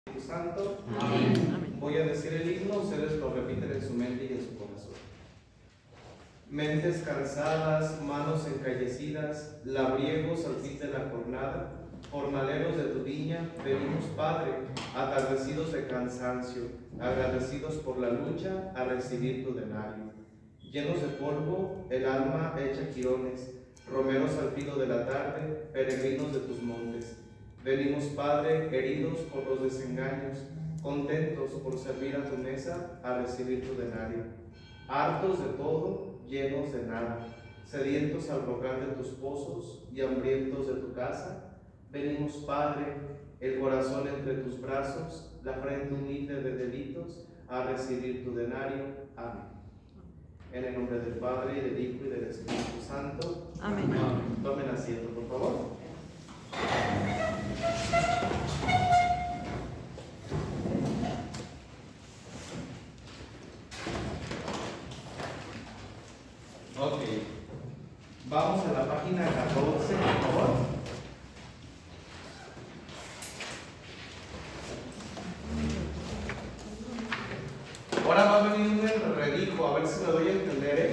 Espíritu Santo. Amén. Voy a decir el himno, ustedes lo repiten en su mente y en su corazón. Mentes cansadas, manos encallecidas, labriegos al fin de la jornada, jornaleros de tu viña, venimos, Padre, atardecidos de cansancio, agradecidos por la lucha, a recibir tu denario. Llenos de polvo, el alma hecha jirones, romeros al filo de la tarde, peregrinos de tus montes. Venimos, Padre, heridos por los desengaños, contentos por servir a tu mesa, a recibir tu denario. Hartos de todo, llenos de nada, sedientos al rogar de tus pozos y hambrientos de tu casa, venimos, Padre, el corazón entre tus brazos, la frente humilde de delitos, a recibir tu denario. Amén. En el nombre del Padre, y del Hijo, y del Espíritu Santo. Amén. Tomen asiento, por favor. Ok, vamos a la página 14, por favor. Ahora va a venir un redijo, a ver si me doy a entender,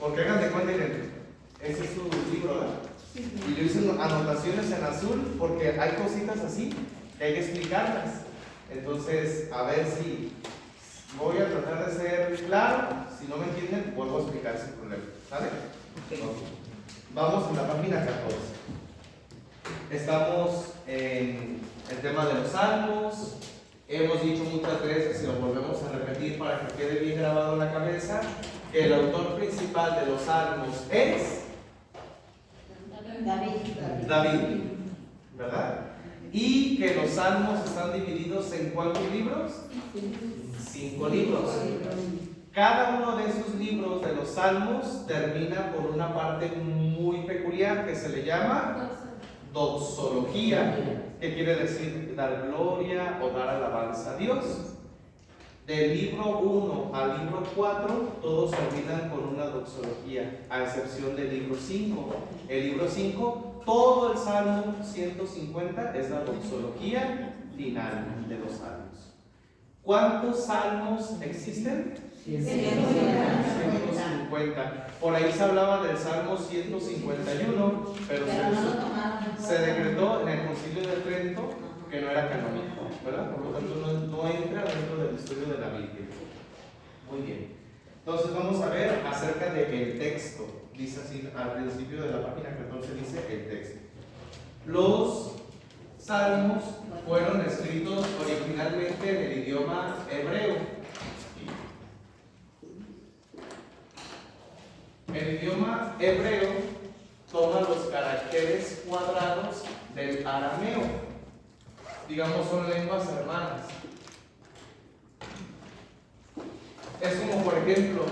porque hagan de cuenta, miren, ese es su libro, ¿verdad? Y yo hice anotaciones en azul porque hay cositas así que hay que explicarlas. Entonces, a ver si voy a tratar de ser claro. Si no me entienden, vuelvo a explicar sin problema. ¿Sale? Okay. Vamos a la página 14. Estamos en el tema de los salmos. Hemos dicho muchas veces y lo volvemos a repetir para que quede bien grabado en la cabeza que el autor principal de los salmos es David, ¿verdad? Y que los salmos están divididos en ¿cuántos libros? 5 libros. Cada uno de esos libros de los salmos termina por una parte muy peculiar que se le llama doxología, que quiere decir dar gloria o dar alabanza a Dios. Del libro 1 al libro 4, todos terminan con una doxología, a excepción del libro 5. El libro 5, todo el Salmo 150 es la doxología final de los salmos. ¿Cuántos salmos existen? 150. Por ahí se hablaba del Salmo 151, pero se decretó en el Concilio de Trento que no era canónico, ¿verdad? Por lo tanto no entra dentro del estudio de la Biblia. Muy bien. Entonces vamos a ver acerca del texto. Dice así, al principio de la página 14 dice el texto. Los salmos fueron escritos originalmente en el idioma hebreo. El idioma hebreo toma los caracteres cuadrados del arameo. Digamos, son lenguas hermanas. Es como, por ejemplo,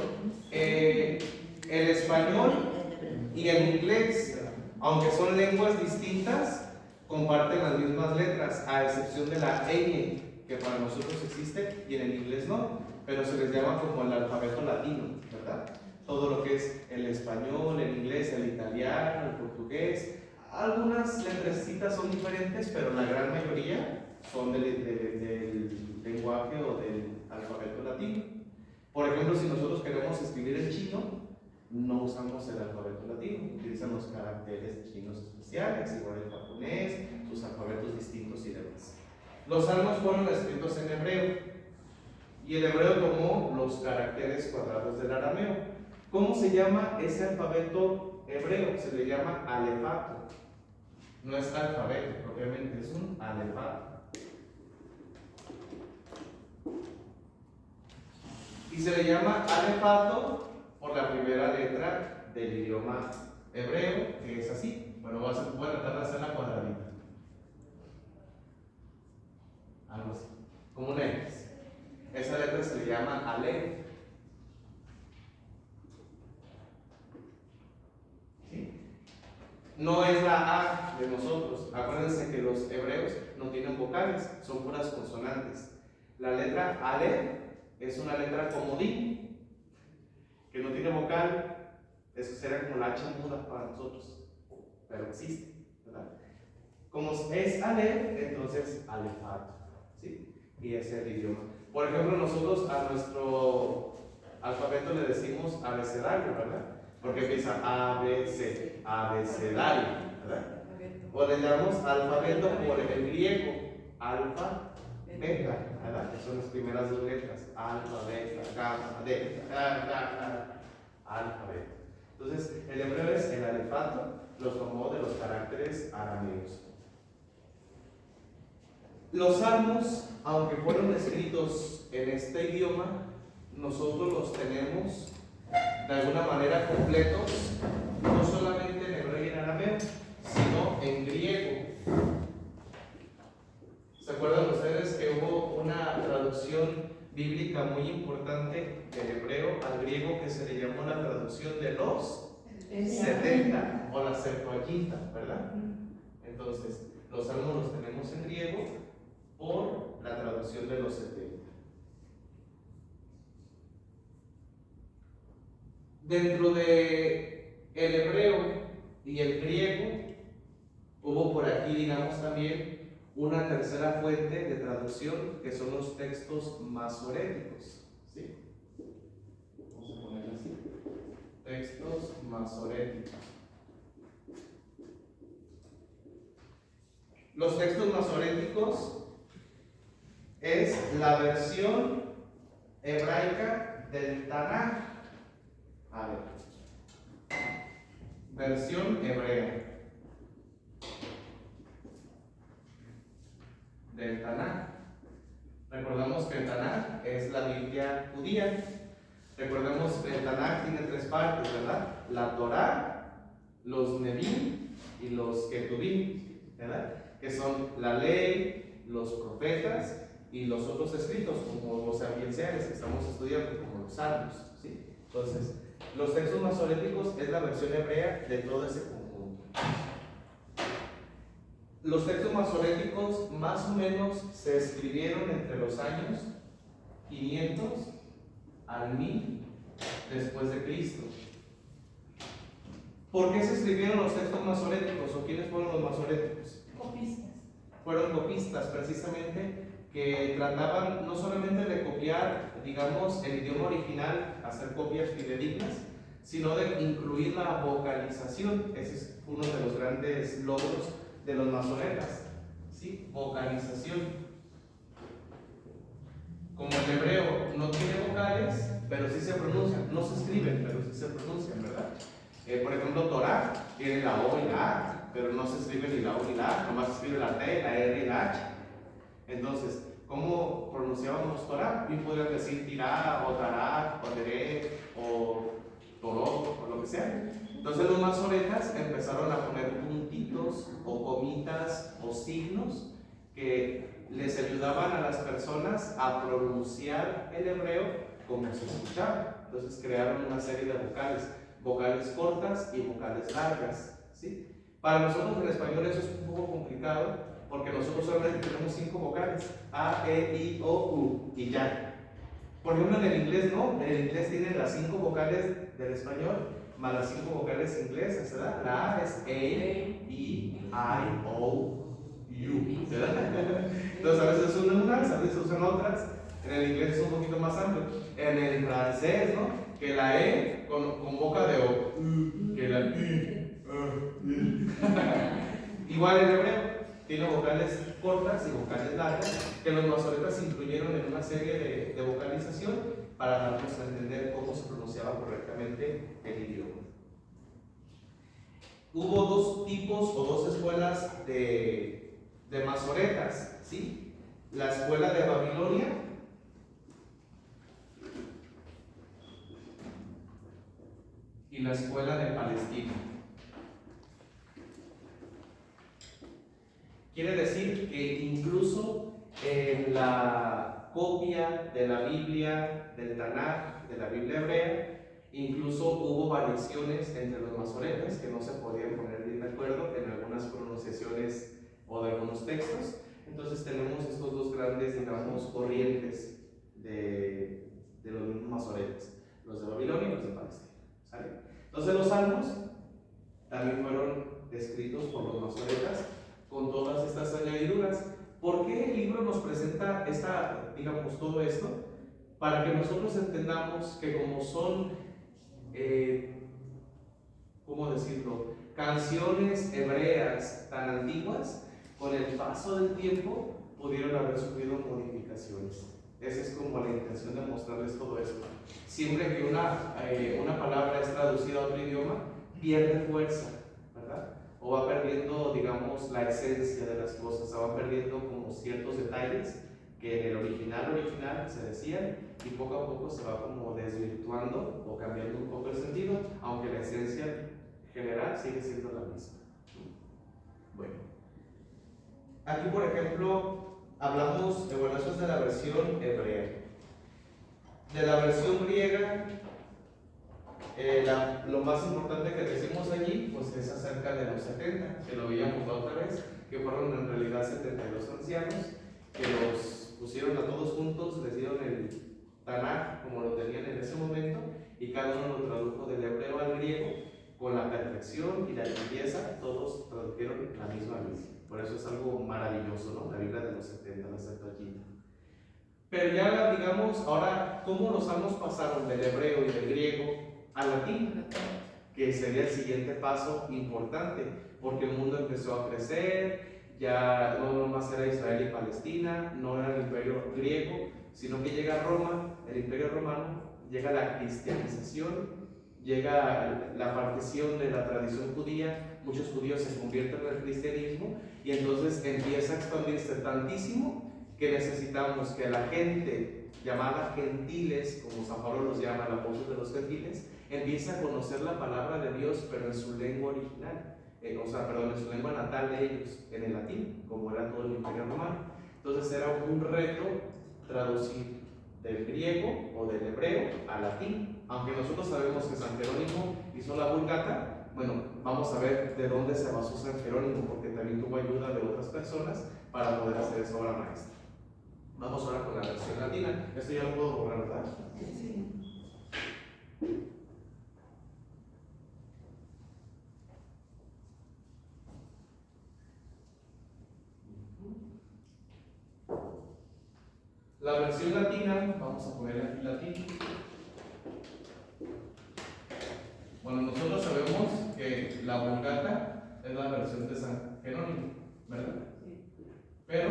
el español y el inglés, aunque son lenguas distintas, comparten las mismas letras, a excepción de la ñ, que para nosotros existe y en el inglés no, pero se les llama como el alfabeto latino, ¿verdad? Todo lo que es el español, el inglés, el italiano, el portugués. Algunas letrecitas son diferentes, pero la gran mayoría son del lenguaje o del alfabeto latino. Por ejemplo, si nosotros queremos escribir en chino, no usamos el alfabeto latino, utilizan los caracteres chinos especiales, igual el japonés, sus alfabetos distintos y demás. Los salmos fueron escritos en hebreo, y el hebreo tomó los caracteres cuadrados del arameo. ¿Cómo se llama ese alfabeto hebreo? Se le llama alefato. No es alfabeto propiamente, es un alefato. Y se le llama alefato por la primera letra del idioma hebreo, que es así. Bueno, voy a tratar de hacer la cuadradita. Algo así, como una X. Esa letra se le llama alef. No es la A de nosotros. Acuérdense que los hebreos no tienen vocales, son puras consonantes. La letra Aleph es una letra comodín, que no tiene vocal. Eso será como la H muda para nosotros, pero existe, ¿verdad? Como es Aleph, entonces alefato, ¿sí? y es el idioma. Por ejemplo, nosotros a nuestro alfabeto le decimos abecedario, ¿verdad? Porque empieza ABC, abecedario, ¿verdad? O le llamamos alfabeto por el griego, alfa, beta, ¿verdad? Que son las primeras dos letras, alfa, beta, gamma, delta, alfa, beta. Entonces, el hebreo es el alfabeto, los tomó de los caracteres arameos. Los salmos, aunque fueron escritos en este idioma, nosotros los tenemos de alguna manera completos, no solamente en hebreo y en arameo, sino en griego. ¿Se acuerdan ustedes que hubo una traducción bíblica muy importante del hebreo al griego que se le llamó la traducción de los 70 o la Septuaginta, ¿verdad? Entonces, los salmos los tenemos en griego por la traducción de los 70. Dentro de el hebreo y el griego hubo por aquí, digamos, también una tercera fuente de traducción que son los textos masoréticos, ¿sí? Vamos a ponerlo así. Textos masoréticos. Los textos masoréticos es la versión hebraica del Tanaj. A ver, versión hebrea del Tanaj. Recordamos que el Tanaj es la Biblia judía. Recordemos que el Tanaj tiene tres partes, ¿verdad? La Torá, los Nevi'im y los Ketubim, ¿verdad? Que son la ley, los profetas y los otros escritos, como los sapienciales que estamos estudiando, como los salmos, ¿sí? Entonces, los textos masoréticos es la versión hebrea de todo ese conjunto. Los textos masoréticos más o menos se escribieron entre los años 500 al 1000 después de Cristo. ¿Por qué se escribieron los textos masoréticos o quiénes fueron los masoréticos? Copistas. Fueron copistas precisamente que trataban no solamente de copiar, digamos, el idioma original, hacer copias fidedignas, sino de incluir la vocalización. Ese es uno de los grandes logros de los masoretas, ¿sí? Vocalización. Como el hebreo no tiene vocales, pero sí se pronuncian, no se escriben, pero sí se pronuncian, ¿verdad? Por ejemplo, Torah tiene la O y la A, pero no se escribe ni la O ni la A, nomás se escribe la T, la R y la H. Entonces, ¿cómo pronunciábamos Torah? Bien podrían decir Tirá, o Tará, o Teré, o Toró, o lo que sea. Entonces los masoretas empezaron a poner puntitos, o comitas, o signos que les ayudaban a las personas a pronunciar el hebreo como se escuchaba. Entonces crearon una serie de vocales, vocales cortas y vocales largas, ¿sí? Para nosotros en español eso es un poco complicado, porque nosotros solamente tenemos 5 vocales, A, E, I, O, U, y ya. Por ejemplo, en el inglés no, en el inglés tienen las 5 vocales del español, más las 5 vocales inglesas, ¿verdad? La A es A, E, I, O, U, ¿verdad? Entonces a veces usan unas, a veces usan otras. En el inglés es un poquito más amplio. En el francés, ¿no? Que la E con boca de O, que la I. Igual en hebreo tiene vocales cortas y vocales largas que los masoretas incluyeron en una serie de vocalización para darnos a entender cómo se pronunciaba correctamente el idioma. Hubo dos tipos o dos escuelas de masoretas, ¿sí? La escuela de Babilonia y la escuela de Palestina. Quiere decir que incluso en la copia de la Biblia, del Tanaj, de la Biblia hebrea, incluso hubo variaciones entre los masoretas que no se podían poner bien de acuerdo en algunas pronunciaciones o de algunos textos. Entonces tenemos estos dos grandes, digamos, corrientes de los mismos masoretas, los de Babilonia y los de Palestina, ¿sale? Entonces los salmos también fueron escritos por los masoretas con todas estas añadiduras. ¿Por qué el libro nos presenta digamos, todo esto? Para que nosotros entendamos que como son, ¿cómo decirlo?, canciones hebreas tan antiguas, con el paso del tiempo pudieron haber sufrido modificaciones. Esa es como la intención de mostrarles todo esto. Siempre que una palabra es traducida a otro idioma, pierde fuerza, ¿verdad? O va perdiendo, digamos, la esencia de las cosas, o va perdiendo como ciertos detalles que en el original se decían, y poco a poco se va como desvirtuando o cambiando un poco el sentido, aunque la esencia general sigue siendo la misma. Bueno, aquí por ejemplo hablamos, bueno, eso es de la versión hebrea. De la versión griega, lo más importante que decimos allí pues es acerca de los 70, que lo veíamos la otra vez, que fueron en realidad 72 ancianos que los pusieron a todos juntos, les dieron el Tanaj como lo tenían en ese momento, y cada uno lo tradujo del hebreo al griego con la perfección y la limpieza. Todos tradujeron la misma Biblia. Por eso es algo maravilloso, ¿no? La Biblia de los 70, la Septuaginta. Pero ya digamos, ahora, ¿cómo los salmos pasaron del hebreo y del griego al latín? Que sería el siguiente paso importante, porque el mundo empezó a crecer, ya no nomás era Israel y Palestina, no era el imperio griego, sino que llega Roma, el imperio romano, llega la cristianización, llega la partición de la tradición judía, muchos judíos se convierten en el cristianismo, y entonces empieza a expandirse tantísimo que necesitamos que la gente llamada gentiles, como San Pablo los llama, el apóstol de los gentiles, empiece a conocer la palabra de Dios, pero en su lengua original, en su lengua natal de ellos, en el latín, como era todo el imperio romano. Entonces era un reto traducir del griego o del hebreo al latín. Aunque nosotros sabemos que San Jerónimo hizo la Vulgata, bueno, vamos a ver de dónde se basó San Jerónimo, porque también tuvo ayuda de otras personas para poder hacer esa obra maestra. Vamos ahora con la versión latina. Esto ya lo puedo borrar, ¿verdad? Sí. La versión latina, vamos a poner aquí latín. Bueno, nosotros sabemos que la Vulgata es la versión de San Jerónimo, ¿verdad? Pero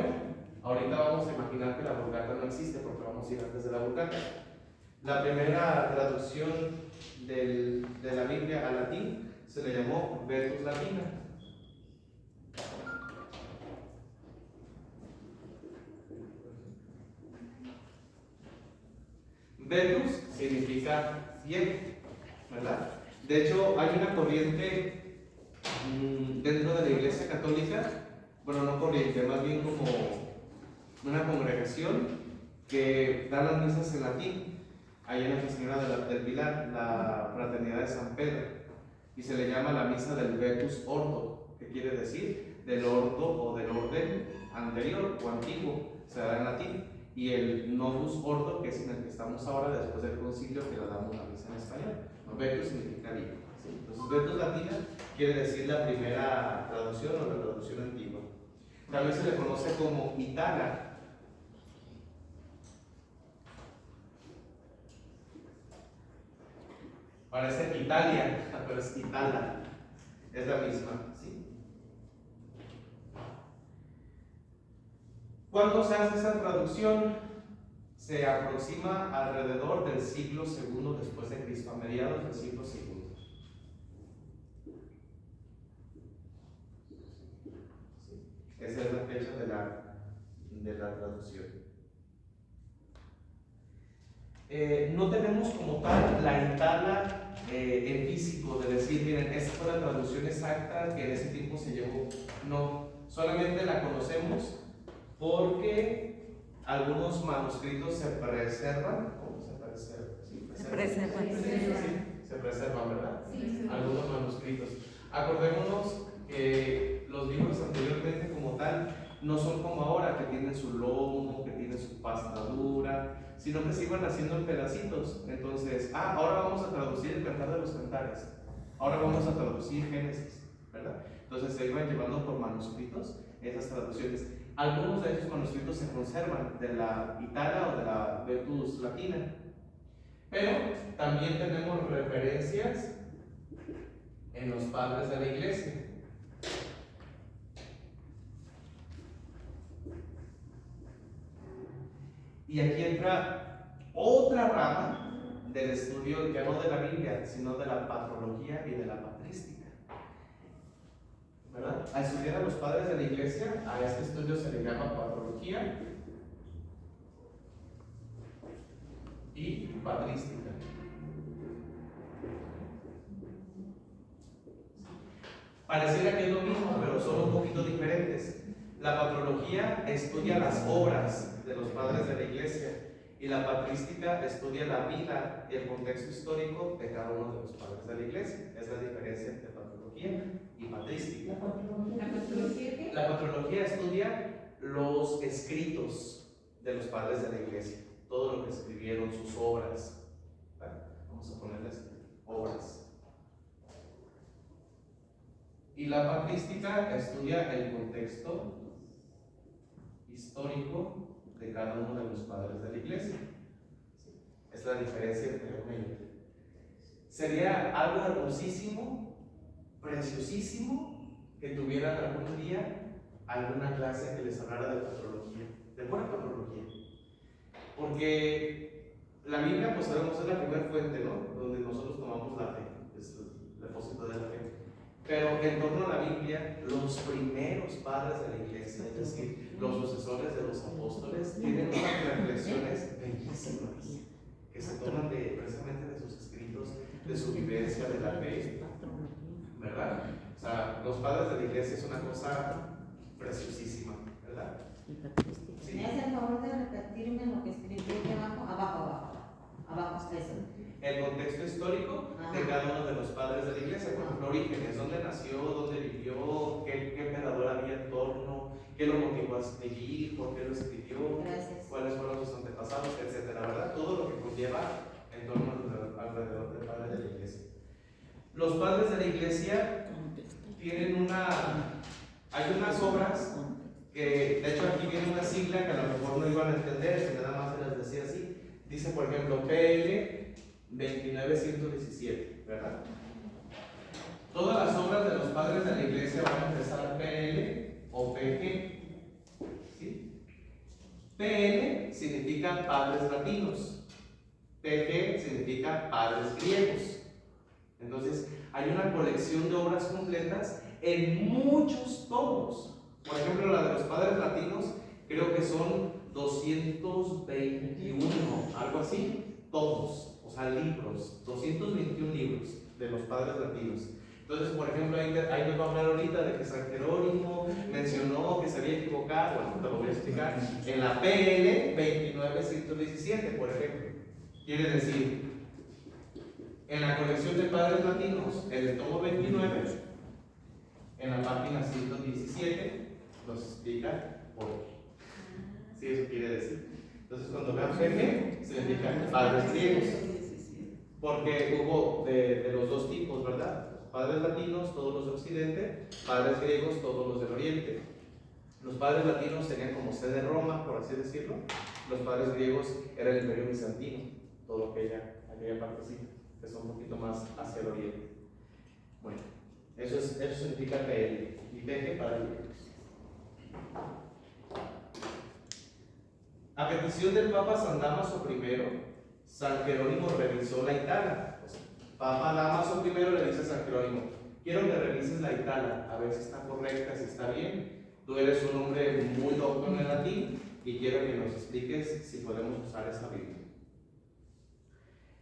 ahorita vamos a imaginar que la Vulgata no existe, porque vamos a ir antes de la Vulgata. La primera traducción de la Biblia al latín se le llamó Vetus Latina. Vetus significa fiel, ¿verdad? De hecho, hay una corriente dentro de la Iglesia Católica, bueno, no corriente, más bien como una congregación que da las misas en latín. Ahí en Nuestra Señora del Pilar, la Fraternidad de San Pedro, y se le llama la misa del Vetus Ordo, que quiere decir del ordo o del orden anterior o antiguo, se da en latín, y el Novus Ordo, que es en el que estamos ahora después del concilio, que la damos la misa en español. Vetus significa libro, ¿sí? Entonces Vetus Latina quiere decir la primera traducción o la traducción antigua. También se le conoce como Itala. Parece Italia, pero es Itala, es la misma, ¿sí? ¿Cuándo se hace esa traducción? Se aproxima alrededor del siglo II después de Cristo, a mediados del siglo II. ¿Sí? Esa es la fecha de la traducción. No tenemos como tal la Itala en físico de decir, miren, esta fue la traducción exacta que en ese tiempo se llevó. No, solamente la conocemos porque algunos manuscritos se preservan. ¿Cómo se preservan? Sí, se preservan. Sí, se preservan, ¿verdad? Sí. Algunos manuscritos. Acordémonos que los libros anteriormente como tal no son como ahora, que tienen su lomo, que tienen su pasta dura, sino que se iban haciendo en pedacitos. Entonces, ahora vamos a traducir el Cantar de los Cantares, ahora vamos a traducir Génesis, ¿verdad? Entonces se iban llevando por manuscritos esas traducciones. Algunos de esos manuscritos se conservan de la Itala o de la Vetus Latina, pero también tenemos referencias en los padres de la iglesia. Y aquí entra otra rama del estudio, ya no de la Biblia, sino de la patrología y de la patrística, ¿verdad? A estudiar a los padres de la iglesia, a este estudio se le llama patrología y patrística. Pareciera que es lo mismo, pero son un poquito diferentes. La patrología estudia las obras de los padres de la iglesia y la patrística estudia la vida y el contexto histórico de cada uno de los padres de la iglesia. Es la diferencia entre patrología y patrística. La patrología estudia los escritos de los padres de la iglesia, todo lo que escribieron, sus obras. Vamos a ponerles obras. Y la patrística estudia el contexto histórico de cada uno de los padres de la iglesia. Es la diferencia entre uno y otro. Sería algo hermosísimo, preciosísimo, que tuvieran algún día alguna clase que les hablara de patrología, de buena patrología. Porque la Biblia, pues sabemos, es la primera fuente, ¿no? Donde nosotros tomamos la fe, es el depósito de la fe. Pero en torno a la Biblia, los primeros padres de la iglesia, es decir, los sucesores de los apóstoles, tienen unas reflexiones bellísimas que se toman precisamente de sus escritos, de su vivencia, de la fe, ¿verdad? O sea, los padres de la iglesia es una cosa preciosísima, ¿verdad? Sí. ¿Me hace el favor de repetirme lo que escribí aquí abajo? Abajo está eso. El contexto histórico de cada uno de los padres de la iglesia, por ejemplo, orígenes, dónde nació, dónde vivió, qué emperador había en torno, qué lo motivó a escribir, por qué lo escribió, cuáles fueron sus antepasados, etcétera, ¿verdad? Todo lo que conlleva en torno alrededor del padre de la iglesia. Los padres de la iglesia tienen hay unas obras que, de hecho, aquí viene una sigla que a lo mejor no iban a entender si nada más se les decía así. Dice, por ejemplo, PL 29117, ¿verdad? Todas las obras de los padres de la iglesia van a empezar PL o PG, ¿sí? PL significa padres latinos, PG significa padres griegos. Entonces, hay una colección de obras completas en muchos tomos. Por ejemplo, la de los padres latinos, creo que son 221, algo así, tomos, o sea, libros, 221 libros de los padres latinos. Entonces, por ejemplo, ahí nos va a hablar ahorita de que San Jerónimo mencionó que se había equivocado. Bueno, te lo voy a explicar. En la PL 29117, por ejemplo, quiere decir, en la colección de padres latinos, en el tomo 29, en la página 117, nos explica por qué. Sí, eso quiere decir. Entonces, cuando vean PG, significa padres griegos. Porque hubo de los dos tipos, ¿verdad? Padres latinos, todos los de Occidente, padres griegos, todos los del Oriente. Los padres latinos tenían como sede Roma, por así decirlo. Los padres griegos era el Imperio Bizantino, todo aquella partecita, que es un poquito más hacia el Oriente. Bueno, eso significa PL y PG para griegos. A petición del Papa San Damaso I, San Jerónimo revisó la Itala. Papa Damaso I le dice a San Jerónimo: quiero que revises la Itala, a ver si está correcta, si está bien. Tú eres un hombre muy docto en el latín y quiero que nos expliques si podemos usar esa Biblia.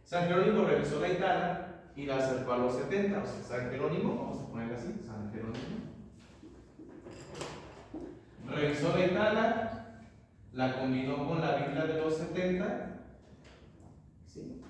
San Jerónimo revisó la Itala y la acercó a los 70. O sea, San Jerónimo, vamos a ponerla así, San Jerónimo revisó la Itala, la combinó con la Biblia de los 70, ¿sí?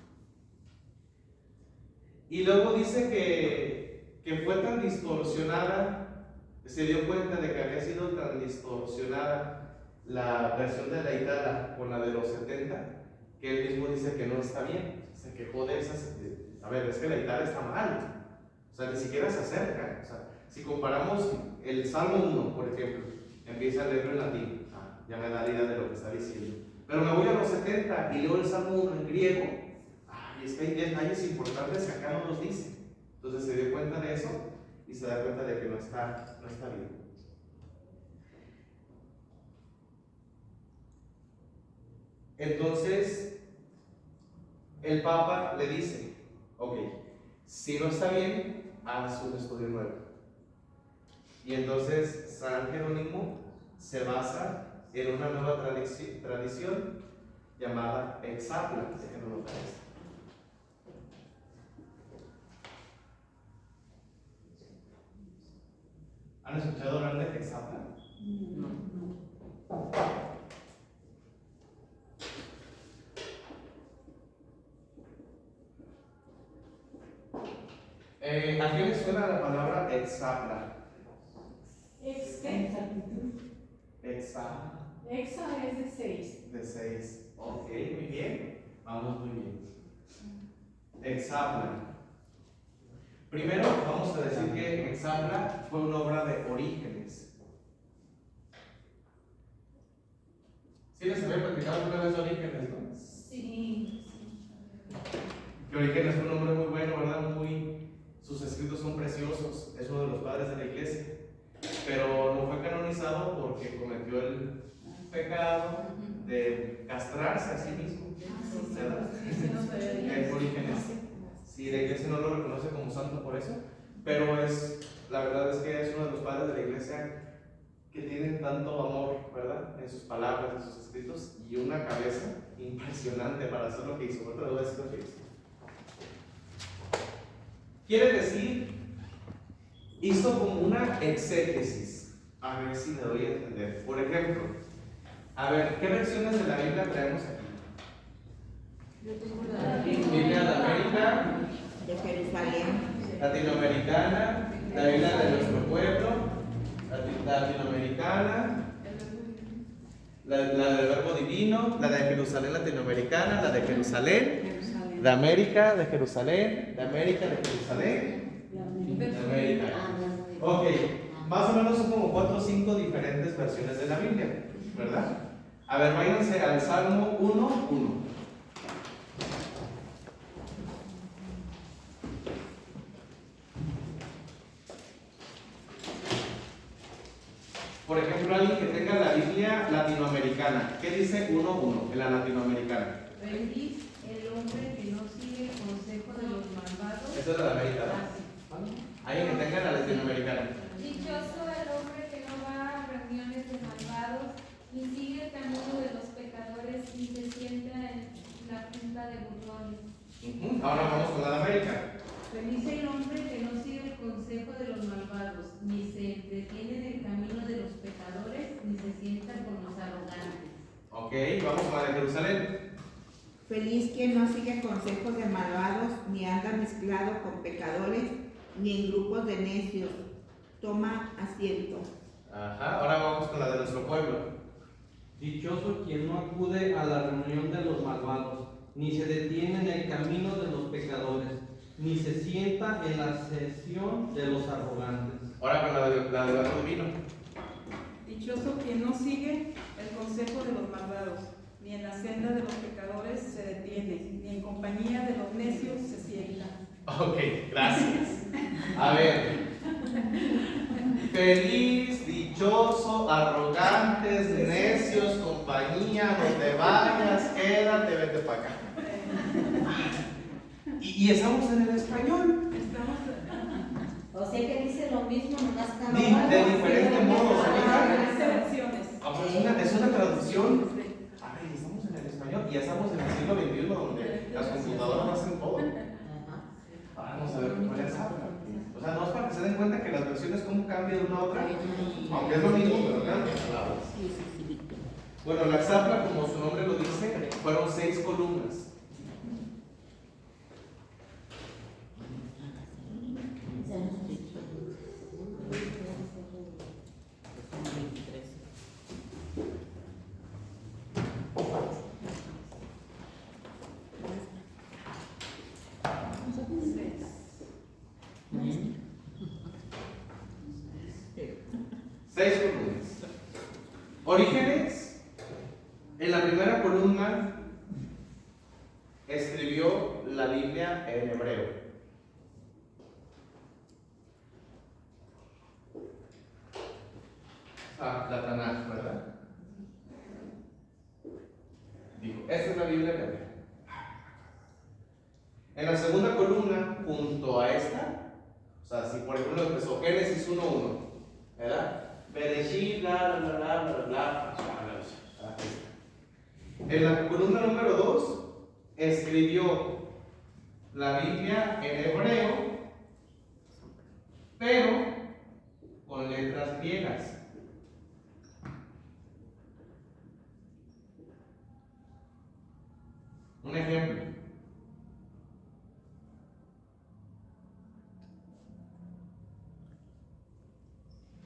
Y luego dice que fue tan distorsionada, se dio cuenta de que había sido tan distorsionada la versión de la Itala con la de los 70, que él mismo dice que no está bien. Se quejó de esas. A ver, es que la Itala está mal, o sea, ni siquiera se acerca. O sea, si comparamos el Salmo 1, por ejemplo, empieza a leerlo en latín. Ya me da la idea de lo que está diciendo. Pero me voy a los 70 y leo el Salmo 1 en griego. Y es que hay detalles importantes que acá no nos dice. Entonces se dio cuenta de eso y se da cuenta de que no está bien. Entonces, el Papa le dice, ok, si no está bien, haz un estudio nuevo. Y entonces San Jerónimo se basa en una nueva tradición llamada Exapla. Déjenme notar esto. ¿Han escuchado hablar de Exapla? No. ¿A qué le suena la palabra Exapla? Exa. Exa es de 6. De 6. Ok, muy bien. Vamos muy bien. Exapla. Primero vamos a decir que Exapla fue una obra de Orígenes. ¿Sí les había platicado alguna vez de Orígenes, no? Sí. Que Orígenes fue un hombre muy bueno, ¿verdad? Sus escritos son preciosos. Es uno de los padres de la iglesia. Pero no fue canonizado porque cometió el pecado de castrarse a sí mismo. ¿Verdad? Orígenes. Sí, la iglesia no lo reconoce como santo por eso, pero la verdad es que es uno de los padres de la iglesia que tienen tanto amor, ¿verdad? En sus palabras, en sus escritos, y una cabeza impresionante para hacer lo que hizo. Ahorita les voy a decir lo que hizo. Quiere decir, hizo como una exégesis. A ver si me doy a entender. Por ejemplo, a ver, ¿qué versiones de la Biblia traemos aquí? Biblia de América, De Jerusalén. latinoamericana, la Biblia de nuestro pueblo, latinoamericana, la del Verbo Divino, la de Jerusalén latinoamericana, la de Jerusalén, de América, de Jerusalén, de América, de Jerusalén, de América. Ok, más o menos son como 4 o 5 diferentes versiones de la Biblia, ¿verdad? A ver, váyanse al Salmo 1:1. Por ejemplo, alguien que tenga la Biblia latinoamericana, ¿qué dice 1:1 en la latinoamericana? Feliz el hombre que no sigue el consejo de los malvados. Esa es la de América, ¿no? Alguien que tenga la latinoamericana. Dichoso el hombre que no va a reuniones de malvados, ni sigue el camino de los pecadores, ni se sienta en la junta de burlones. Ahora vamos con la de América. Feliz el hombre que no sigue el consejo de los malvados, ni se detiene en el camino de los pecadores, ni se sienta con los arrogantes. Ok, vamos con la de Jerusalén. Feliz quien no sigue consejos de malvados, ni anda mezclado con pecadores, ni en grupos de necios. Toma asiento. Ajá, ahora vamos con la de nuestro pueblo. Dichoso quien no acude a la reunión de los malvados, ni se detiene en el camino de los pecadores, ni se sienta en la sesión de los arrogantes. Ahora con la del Verbo Divino. Dichoso quien no sigue el consejo de los malvados, ni en la senda de los pecadores se detiene, ni en compañía de los necios se sienta. Ok, gracias. A ver. Feliz, dichoso, arrogantes, necios, compañía, no te vayas, quédate, vete para acá. Y estamos en el español. O sea que dice lo mismo, nomás De diferente modo, Versiones. es una traducción. A ver, estamos en el español y ya estamos en el siglo XXI donde las computadoras hacen todo. Ahora vamos a ver cuál es la. O sea, no es para que se den cuenta que las versiones cómo cambian de una a otra, aunque es lo mismo, pero cambian palabras. Bueno, la Exapla, como su nombre lo dice, fueron 6 columnas. Seis columnas. escribió la Biblia en hebreo? La Tanaj, ¿verdad? Digo, esta es la Biblia en hebreo. En la segunda columna, junto a esta, o sea, si por ejemplo empezó Génesis 1:1, ¿verdad? Bereshit, bla, bla, bla, bla, bla, bla, bla. En la columna número 2, escribió la Biblia en hebreo, pero con letras griegas. Un ejemplo.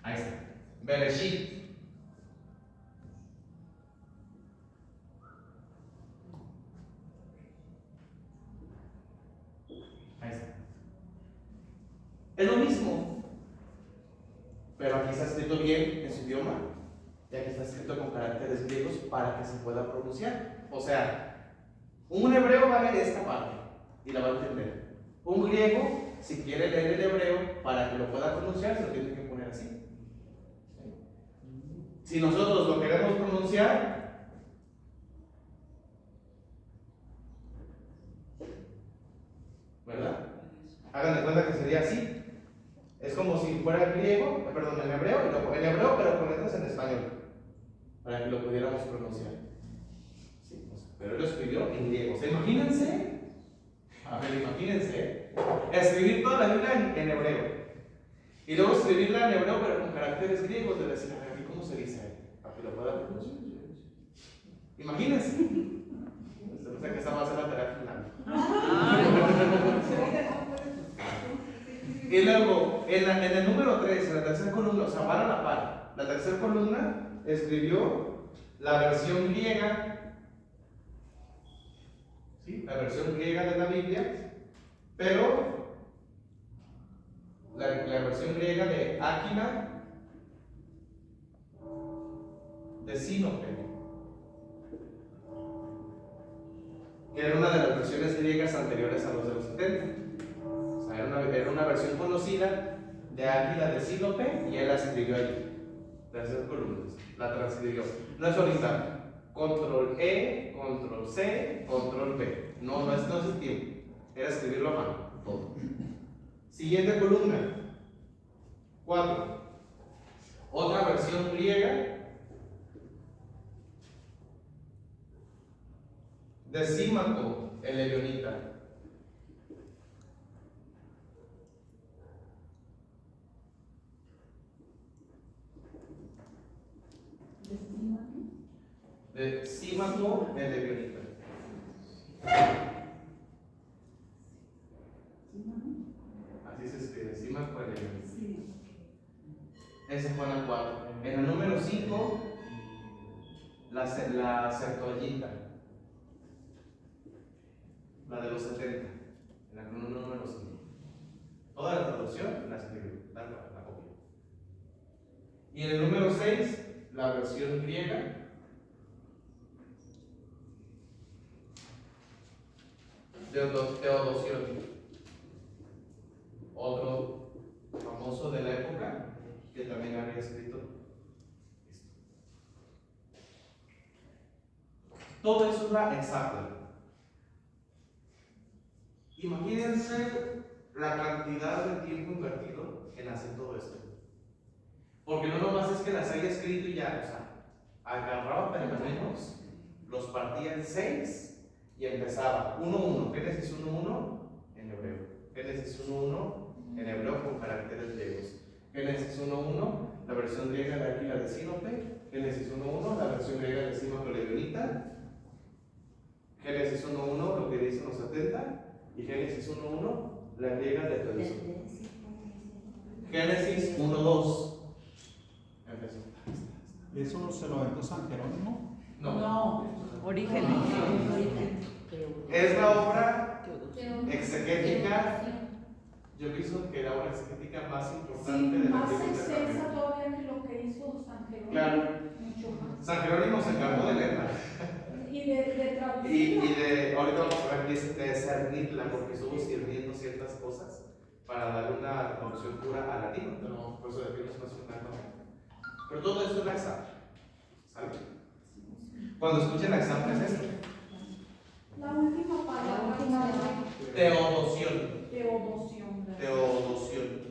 Ahí está. Bereshit. Ahí está. Es lo mismo, pero aquí está escrito bien en su idioma y aquí está escrito con caracteres griegos para que se pueda pronunciar. O sea, un hebreo va a leer esta parte y la va a entender. Un griego, si quiere leer el hebreo para que lo pueda pronunciar, se lo tiene que poner así. Si nosotros lo queremos pronunciar, ¿verdad? Hagan de cuenta que sería así. Es como si fuera el griego, perdón, el hebreo, el hebreo, pero con letras en español, para que lo pudiéramos pronunciar. Sí, pero él lo escribió en griego. O sea, imagínense, a ver, imagínense, escribir toda la Biblia en hebreo. Y luego escribirla en hebreo, pero con caracteres griegos, de decir, a ver, ¿cómo se dice ahí? Para que lo pueda pronunciar. Imagínense. O sea, que esa va a ser la tarea final. Y luego, en el número 3, en la tercera columna, o sea, van a la par. La tercera columna escribió la versión griega, ¿sí? La versión griega de la Biblia, pero la versión griega de Áquila de Sinope, que era una de las versiones griegas anteriores a los de los 70. O sea, era una versión conocida de Áquila de Sinope y él la escribió allí. Tercer columnas, la transcribió. No es ahorita. Control E, Control C, Control V. No es tiempo. Era escribirlo a mano, todo. Siguiente columna. 4. Otra versión griega de Símaco, el elionita. De Símaco, el elionita. Así se escribe, Símaco, el elionita. Ese fue en la 4. En el número 5, la Septuaginta, la de los 70, en la columna número 5. Toda la traducción la escribió, la copió. Y en el número 6, la versión griega de Teodosion, otro famoso de la época que también había escrito esto. Todo eso era exacto. Imagínense la cantidad de tiempo invertido en hacer todo esto. Porque no nomás es que las haya escrito y ya, o sea, agarraba pergaminos, los partía en 6 y empezaba 1:1, Génesis 1:1 en hebreo, Génesis 1:1 en hebreo con caracteres griegos, Génesis 1:1, la versión griega de Áquila de Sinope, Génesis 1:1, la versión griega de Símaco Leonita, Génesis 1:1, lo que dicen los 70, y Génesis 1:1, la griega de Teodosion. Génesis 1:2. Empezó. ¿Eso se lo aventó San Jerónimo? No. Orígenes. Es la obra exegética. Yo pienso que la obra exegética más importante del más Antiguo extensa Testamento. todavía que lo que hizo San Jerónimo. Claro. Mucho más. San Jerónimo se encargó de leerla. Y de traducción. Y de, ahorita vamos a ver, dice de cernirla, porque estuvo sirviendo ciertas cosas para darle una traducción pura al latino, pero por eso decimos que no es un acto. Pero todo eso es la examen, ¿sale? Cuando escuchen la examen es esto. La última palabra. Teodoción. Teodoción. Teodoción.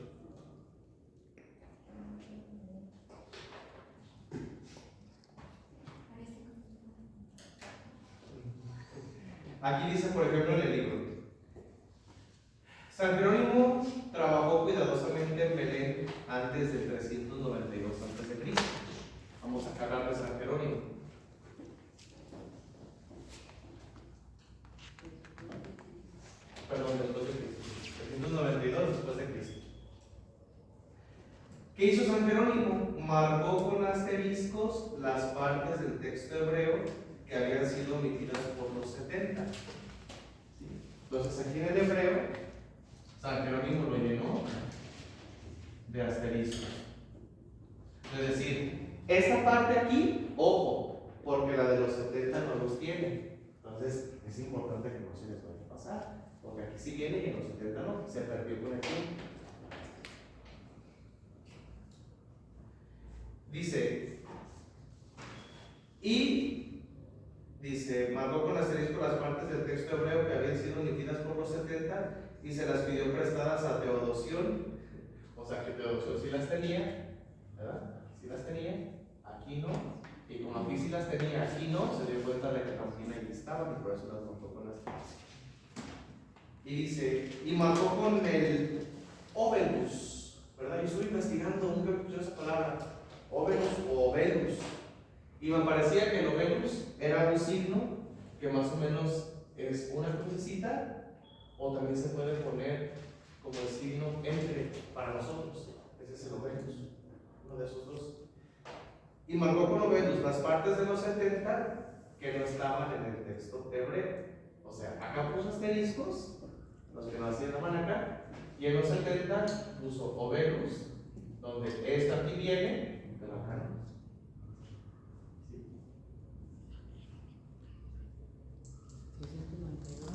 Aquí dice, por ejemplo, en el libro, San Jerónimo trabajó cuidadosamente en Belén antes del 392 a.C. Vamos a hablar de San Jerónimo. Perdón, después de Cristo. 392 después de Cristo. ¿Qué hizo San Jerónimo? Marcó con asteriscos las partes del texto hebreo que habían sido omitidas por los 70. ¿Sí? Entonces aquí en el hebreo, San Jerónimo lo llenó de asteriscos. Es decir, esta parte aquí, ojo, porque la de los 70 no los tiene. Entonces es importante que no se les vaya a pasar, porque aquí sí viene y en los 70 no, se perdió con el tiempo. Dice, marcó con asterisco las partes del texto hebreo que habían sido omitidas por los 70 y se las pidió prestadas a Teodoción. O sea que Teodoción sí las tenía, ¿verdad? Sí las tenía, aquí no. Y como aquí sí las tenía, aquí no, se dio cuenta de que también ahí estaban y por eso las marcó con asterisco. Y dice, y marcó con el óvelus, ¿verdad? Yo estuve investigando un poquito esa palabra, óvelus o ovelus. Y me parecía que el ovelus era un signo que más o menos es una crucecita, o también se puede poner como el signo entre para nosotros. Ese es el ovelus, uno de esos dos. Y marcó con ovelus las partes de los 70 que no estaban en el texto hebreo. O sea, acá puso asteriscos, los que no hacían acá, y en los 70 puso ovelus, donde esta aquí viene, pero acá no.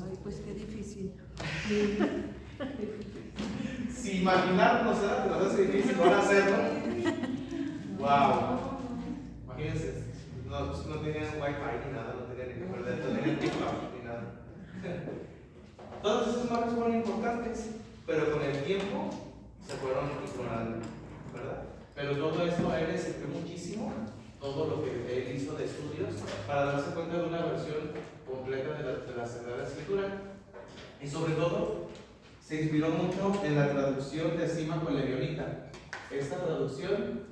Ay, pues qué difícil. Si imaginarnos era que nos hace difícil, van a hacerlo. Wow. Imagínense, no tenían wifi ni nada, no tenían ni que perder, no tenían TikTok ni nada. Todas esas marcas fueron importantes, pero con el tiempo se fueron ignorando, ¿verdad? Pero todo esto a él le sirvió muchísimo, todo lo que él hizo de estudios, para darse cuenta de una versión completa de la Sagrada Escritura. Y sobre todo, se inspiró mucho en la traducción de Símaco Leonita. Esta traducción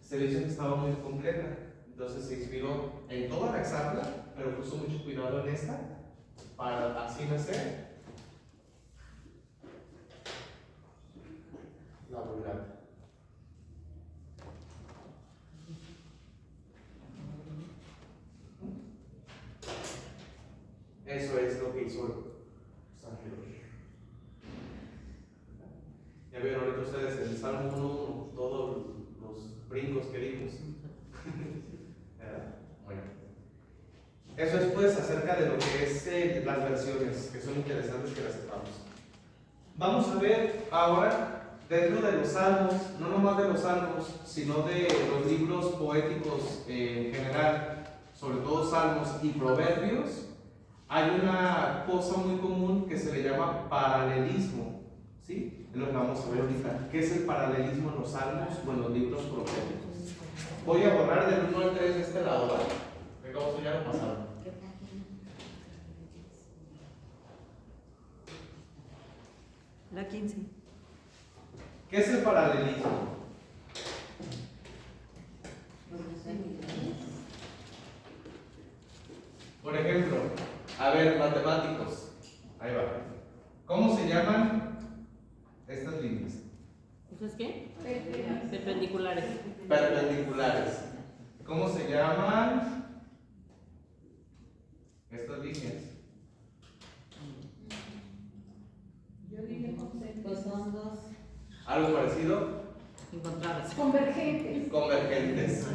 se le hizo que estaba muy completa, entonces se inspiró en toda la exarla, pero puso mucho cuidado en esta, para así nacer la Vulgata. Eso es lo que hizo San Jerónimo. Ya vieron ahorita ustedes en el Salmo 1, todos los brincos que dimos. Bueno, eso es pues acerca de lo que es las versiones, que son interesantes que las sepamos. Vamos a ver ahora, dentro de los salmos, no nomás de los salmos, sino de los libros poéticos en general, sobre todo salmos y proverbios. Hay una cosa muy común que se le llama paralelismo, ¿sí? Es lo que vamos a ver ahorita. ¿Qué es el paralelismo en los salmos o en los libros proféticos? Voy a borrar del 1 al 3 de este lado, ¿vale? Que como ya lo pasaron. La 15. ¿Qué es el paralelismo? Por ejemplo, a ver, matemáticos. Ahí va. ¿Cómo se llaman estas líneas? ¿Eso es qué? Perpendiculares. Perpendiculares. ¿Cómo se llaman estas líneas? Yo diría conceptos. Pues son dos ¿Algo parecido? encontradas. Convergentes. Convergentes.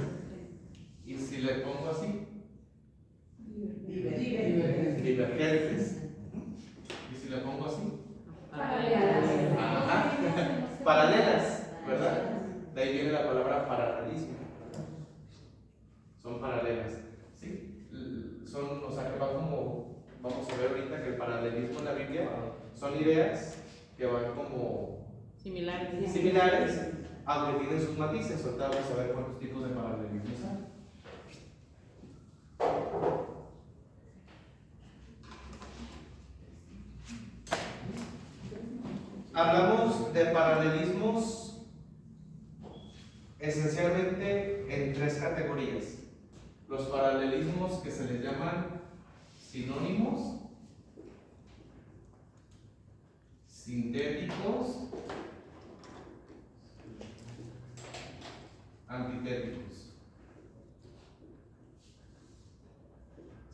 ¿Y si le pongo así? divergentes. ¿Y si le pongo así? Paralelas. Ajá. Paralelas, ¿verdad? De ahí viene la palabra paralelismo. Son paralelas, ¿sí? Son, o sea, que va como, vamos a ver ahorita que el paralelismo en la Biblia son ideas que van como similares, aunque tienen sus matices. Ahorita vamos a ver cuántos tipos de paralelismos hay. Hablamos de paralelismos esencialmente en tres categorías. Los paralelismos que se les llaman sinónimos, sintéticos, antitéticos.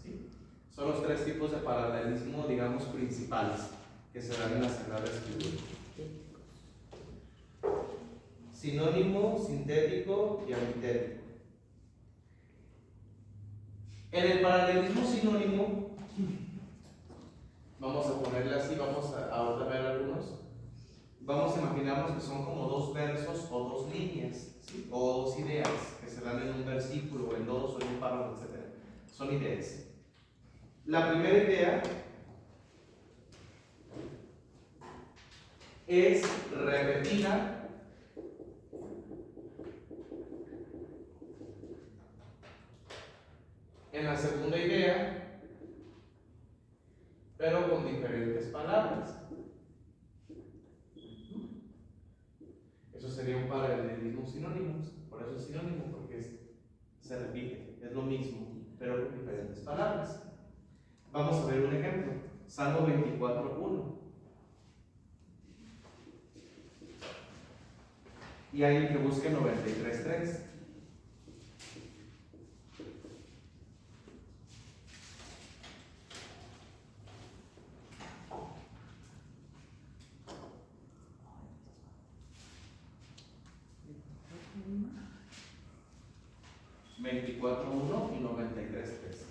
¿Sí? Son los tres tipos de paralelismo, digamos, principales que se dan en la Sagrada Escritura. Sinónimo, sintético y antitético. En el paralelismo sinónimo, vamos a ponerle así, vamos a ahora ver algunos. Vamos a imaginarnos que son como dos versos o dos líneas, ¿sí? O dos ideas que se dan en un versículo, o en dos, o en un párrafo, etc. Son ideas. La primera idea es repetida en la segunda idea, pero con diferentes palabras. Eso sería un paralelismo sinónimo. Por eso es sinónimo, porque se repite, es lo mismo, pero con diferentes palabras. Vamos a ver un ejemplo. Salmo 24:1. Y alguien que busque 93:3. (24:1) y 93:3.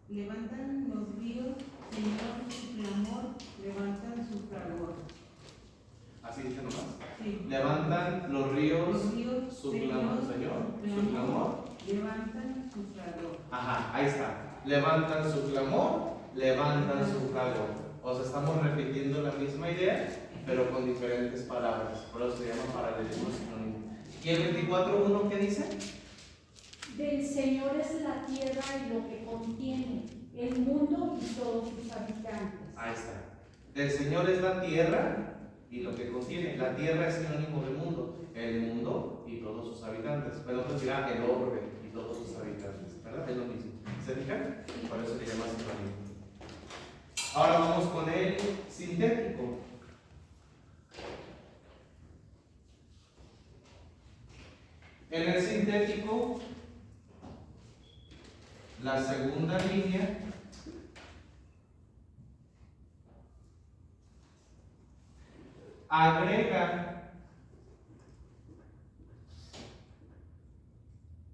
Levantan los ríos, Señor, su clamor, levantan su fragor. Así dice nomás. Sí. Levantan los ríos, su clamor, Señor, Señor, su clamor. levantan su fragor. Ajá, ahí está. Levantan su clamor, levantan su fragor. O sea, estamos repitiendo la misma idea, pero con diferentes palabras. Por eso se llama paralelismo sinónimo. ¿Y el 24:1 qué dice? Del Señor es la tierra y lo que contiene, el mundo y todos sus habitantes. Ahí está. Del Señor es la tierra y lo que contiene. La tierra es sinónimo de mundo. El mundo y todos sus habitantes. Pero otros dirán el orbe y todos sus habitantes. ¿Verdad? Es lo mismo. ¿Se fijan? Por eso se llama sinónimo. Ahora vamos con el sintético. En el sintético, la segunda línea agrega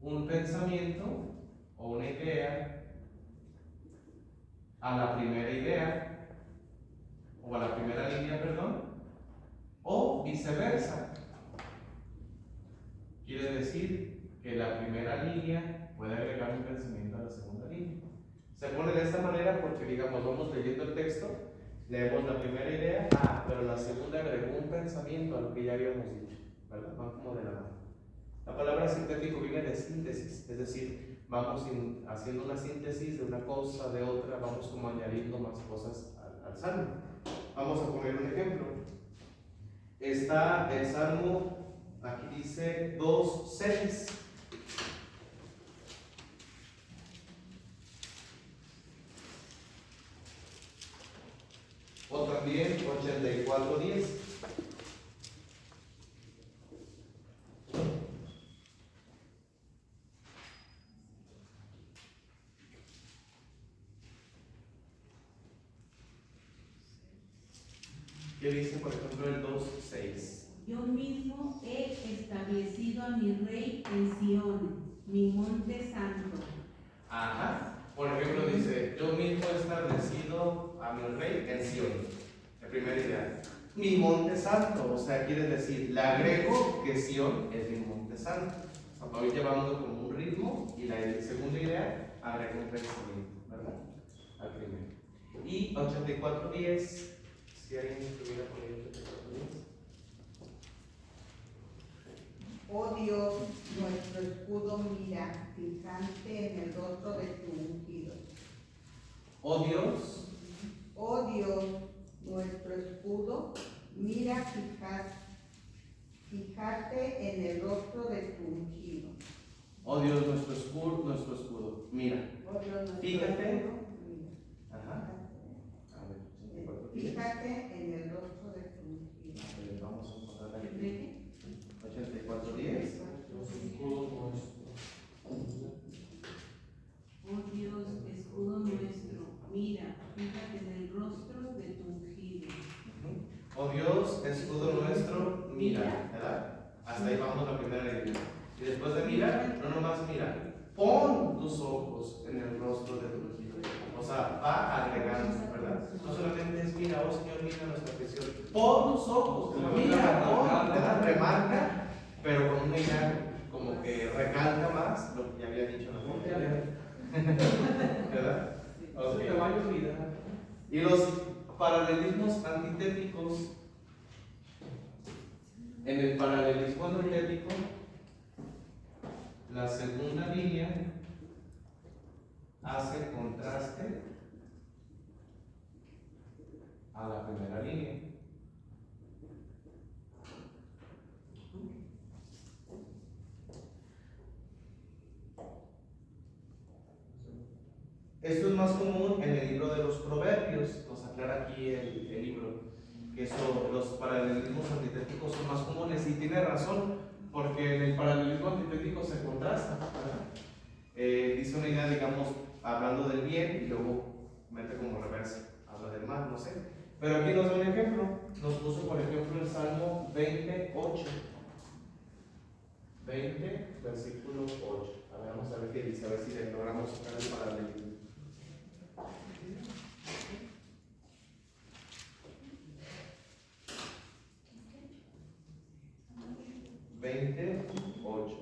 un pensamiento o una idea a la primera idea, o a la primera línea, perdón, o viceversa. Quiere decir que la primera línea puede agregar un pensamiento a la segunda línea. Se pone de esta manera porque, digamos, vamos leyendo el texto, leemos la primera idea, pero la segunda agregó un pensamiento a lo que ya habíamos dicho, ¿verdad? Van como de la mano. La palabra sintético viene de síntesis, es decir, vamos haciendo una síntesis de una cosa, de otra, vamos como añadiendo más cosas al salmo. Vamos a poner un ejemplo. Está el salmo, aquí dice 2:6. O también 84:10. ¿Qué dice, por ejemplo, el 2:6? Yo mismo he establecido a mi rey en Sión, mi monte santo. Ajá. Por ejemplo, dice, yo mismo he establecido a mi rey en Sión. La primera idea. Mi monte santo, o sea, quiere decir, le agrego que Sión es mi monte santo. O sea, voy llevando como un ritmo y la segunda idea agrega un pensamiento, ¿verdad? Al primero. Y 84:10, si alguien estuviera por ahí 84:10. Oh Dios, nuestro escudo mira, fijante en el rostro de tu ungido. Oh Dios, nuestro escudo mira, fijarte en el rostro de tu ungido. oh Dios, nuestro escudo, mira. Oh Dios, nuestro Fíjate. escudo, mira. Ajá. A ver, 84:10. Fíjate en el rostro de tu ungido. A ver, vamos a encontrar aquí. ¿Qué? 84:10. Oh Dios, escudo nuestro, mira, fíjate en el rostro de tu ungido. Oh Dios, escudo nuestro, mira, ¿verdad? Hasta ahí vamos la primera línea. Y después de mirar, no nomás mira, pon tus ojos en el rostro de tu ungido. O sea, va agregando, ¿verdad? No solamente es mira, oh Señor, mira nuestra petición. Pon tus ojos, mira, pon, ¿verdad? Remarca, pero con una idea como que recalca más lo que ya había dicho en la foto. ¿Verdad? Okay. Y los paralelismos antitéticos. En el paralelismo antitético, la segunda línea hace contraste a la primera línea. Esto es más común en el libro de los Proverbios, nos aclara aquí el libro, que los paralelismos antitéticos son más comunes y tiene razón, porque en el paralelismo antitético se contrasta, ¿verdad? Dice una idea, digamos, hablando del bien y luego mete como reversa, habla del mal, no sé. Pero aquí nos da un ejemplo, nos puso por ejemplo el Salmo 20:8. 20, versículo 8. A ver, vamos a ver qué dice, a ver si le logramos sacar el paralelismo. 20:8.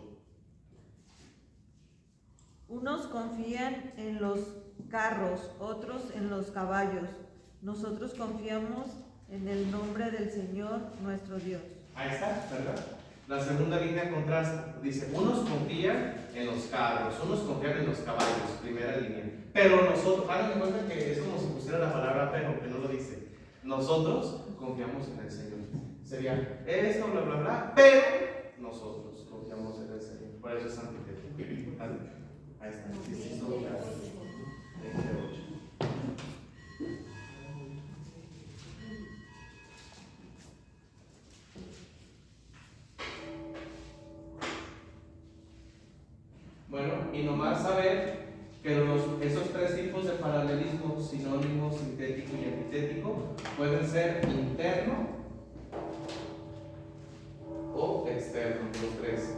Unos confían en los carros, otros en los caballos. Nosotros confiamos en el nombre del Señor nuestro Dios. Ahí está, ¿verdad? La segunda línea contrasta. Dice, unos confían en los carros, unos confían en los caballos, primera línea. Pero nosotros, hagan en cuenta que es como si pusiera la palabra pero, que no lo dice. Nosotros confiamos en el Señor. Sería esto, bla, bla, bla, pero nosotros confiamos en el Señor. Por eso es antitético. Ahí está. Sí, sí, todo claro. 28. Bueno, y nomás saber que esos tres tipos de paralelismo, sinónimo, sintético y antitético, pueden ser interno o externo, los tres.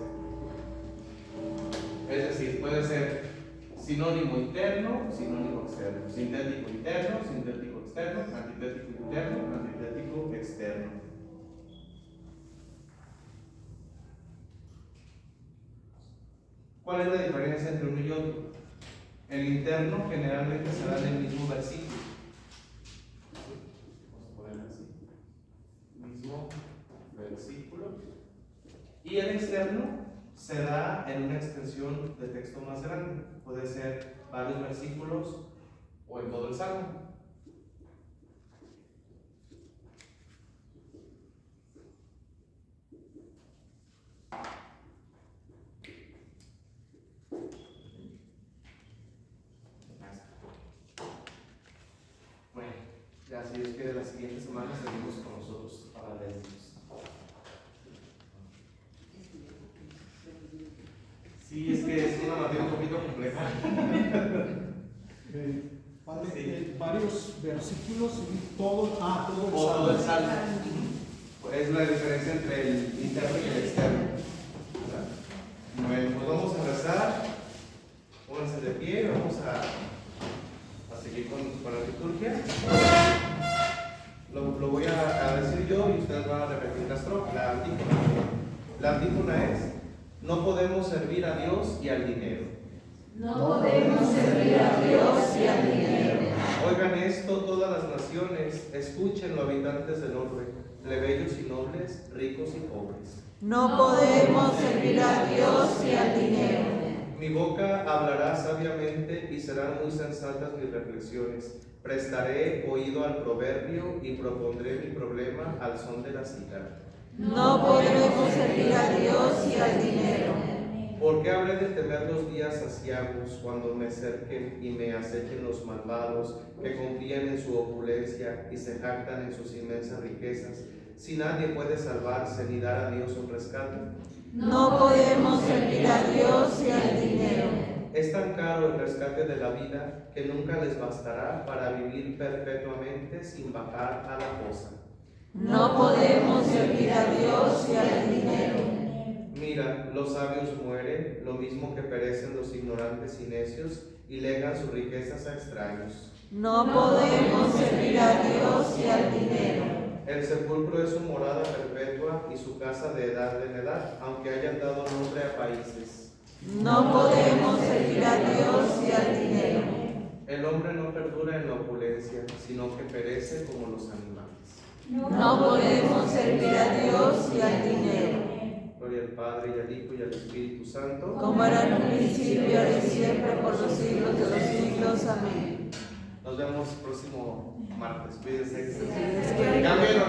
Es decir, puede ser sinónimo interno, sinónimo externo, sintético interno, sintético externo, antitético interno, antitético externo. ¿Cuál es la diferencia entre uno y otro? El interno generalmente se da en el mismo versículo. Vamos a ponerlo así. Mismo versículo. Y el externo se da en una extensión de texto más grande. Puede ser varios versículos o en todo el salmo. Bueno, ya si Dios quiere, la siguiente semana seguimos con nosotros para leernos. Sí, es que es una materia un poquito compleja. Varios versículos y todo el Todo el salmo. es la diferencia entre el interno y el externo. ¿Verdad? Bueno, pues vamos a rezar. Pónganse de pie, vamos a seguir con la liturgia. Lo voy a decir yo y ustedes van a repetir la estrofa, la antífona. La antífona es: no podemos servir a Dios y al dinero. No podemos servir a Dios y al dinero. Oigan esto todas las naciones, escúchenlo habitantes del orbe, plebeyos y nobles, ricos y pobres. No podemos servir a Dios y al dinero. Mi boca hablará sabiamente y serán muy sensatas mis reflexiones. Prestaré oído al proverbio y propondré mi problema al son de la cítara. No podremos servir a Dios y al dinero. ¿Por qué habré de temer los días aciagos cuando me cerquen y me acechen los malvados que confían en su opulencia y se jactan en sus inmensas riquezas, si nadie puede salvarse ni dar a Dios un rescate? No podemos servir a Dios y al dinero. Es tan caro el rescate de la vida que nunca les bastará para vivir perpetuamente sin bajar a la fosa. No podemos servir a Dios y al dinero. Mira, los sabios mueren, lo mismo que perecen los ignorantes y necios, y legan sus riquezas a extraños. No podemos servir a Dios y al dinero. El sepulcro es su morada perpetua y su casa de edad en edad, aunque hayan dado nombre a países. No podemos servir a Dios y al dinero. El hombre no perdura en la opulencia, sino que perece como los animales. No podemos servir a Dios y al dinero. Gloria al Padre, y al Hijo, y al Espíritu Santo. Como era en un principio, ahora y siempre, por los siglos de los siglos. Amén. Nos vemos el próximo martes. Cuídense. Cambien